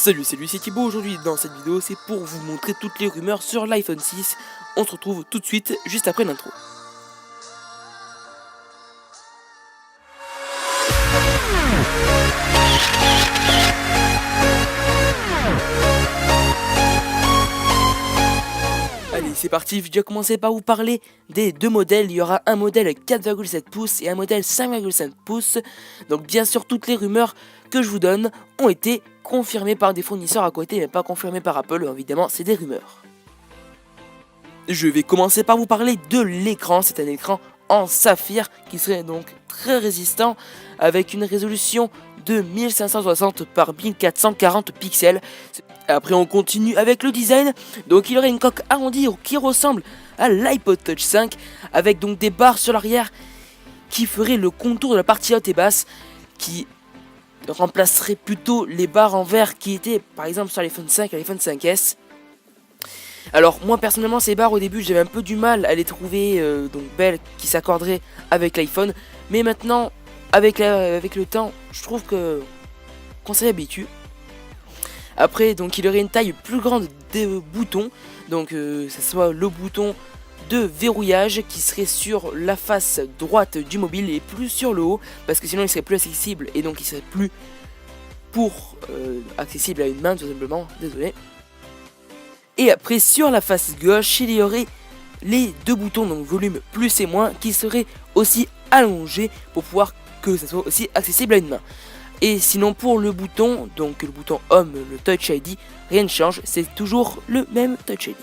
Salut, c'est Thibaut. Aujourd'hui dans cette vidéo, c'est pour vous montrer toutes les rumeurs sur l'iPhone 6. On se retrouve tout de suite, juste après l'intro. Allez, c'est parti, je vais commencer par vous parler des deux modèles. Il y aura un modèle 4,7 pouces et un modèle 5,5 pouces. Donc bien sûr, toutes les rumeurs que je vous donne ont été confirmées par des fournisseurs à côté, mais pas confirmées par Apple, évidemment, c'est des rumeurs. Je vais commencer par vous parler de l'écran. C'est un écran en saphir qui serait donc très résistant avec une résolution de 1560 par 1440 pixels. Après on continue avec le design, donc il aurait une coque arrondie qui ressemble à l'iPod Touch 5 avec donc des barres sur l'arrière qui feraient le contour de la partie haute et basse, qui remplacerait plutôt les barres en verre qui étaient par exemple sur l'iPhone 5 et l'iPhone 5S. Alors moi personnellement ces barres au début j'avais un peu du mal à les trouver donc belles, qui s'accorderaient avec l'iPhone, mais maintenant avec le temps je trouve qu'on s'y habitue. Après donc il aurait une taille plus grande des boutons, donc ça soit le bouton de verrouillage qui serait sur la face droite du mobile et plus sur le haut, parce que sinon il serait plus accessible et donc il serait plus accessible à une main tout simplement, désolé. Et après sur la face gauche il y aurait les deux boutons, donc volume plus et moins, qui seraient aussi allongés pour pouvoir que ça soit aussi accessible à une main. Et sinon pour le bouton, donc le bouton Home, le Touch ID, rien ne change, c'est toujours le même Touch ID.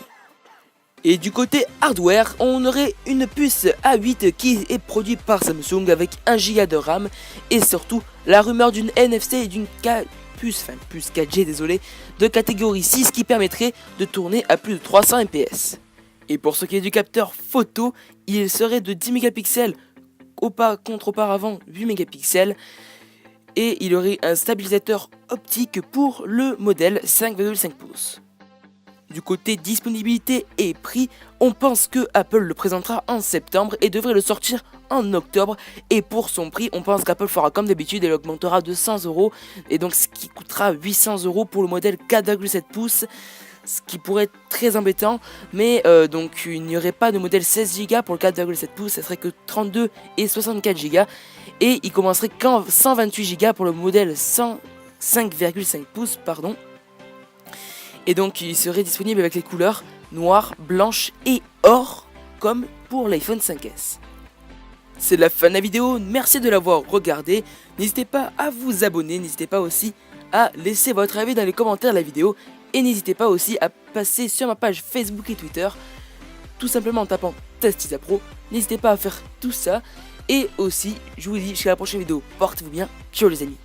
Et du côté hardware, on aurait une puce A8 qui est produite par Samsung avec 1 Go de RAM et surtout la rumeur d'une NFC et d'une puce 4G désolé, de catégorie 6 qui permettrait de tourner à plus de 300 fps. Et pour ce qui est du capteur photo, il serait de 10 mégapixels contre auparavant 8 mégapixels. Et il aurait un stabilisateur optique pour le modèle 5,5 pouces. Du côté disponibilité et prix, on pense que Apple le présentera en septembre et devrait le sortir en octobre. Et pour son prix, on pense qu'Apple fera comme d'habitude et l'augmentera de 100€. Et donc ce qui coûtera 800€ pour le modèle 4,7 pouces. Ce qui pourrait être très embêtant, mais donc il n'y aurait pas de modèle 16 Go pour le 4,7 pouces, ça serait que 32 et 64 Go, et il commencerait qu'en 128 Go pour le modèle 5,5 pouces, pardon. Et donc il serait disponible avec les couleurs noire, blanche et or, comme pour l'iPhone 5S. C'est la fin de la vidéo, merci de l'avoir regardé, n'hésitez pas à vous abonner, n'hésitez pas aussi à laisser votre avis dans les commentaires de la vidéo. Et n'hésitez pas aussi à passer sur ma page Facebook et Twitter, tout simplement en tapant Testisa Pro. N'hésitez pas à faire tout ça. Et aussi, je vous dis jusqu'à la prochaine vidéo. Portez-vous bien. Ciao les amis.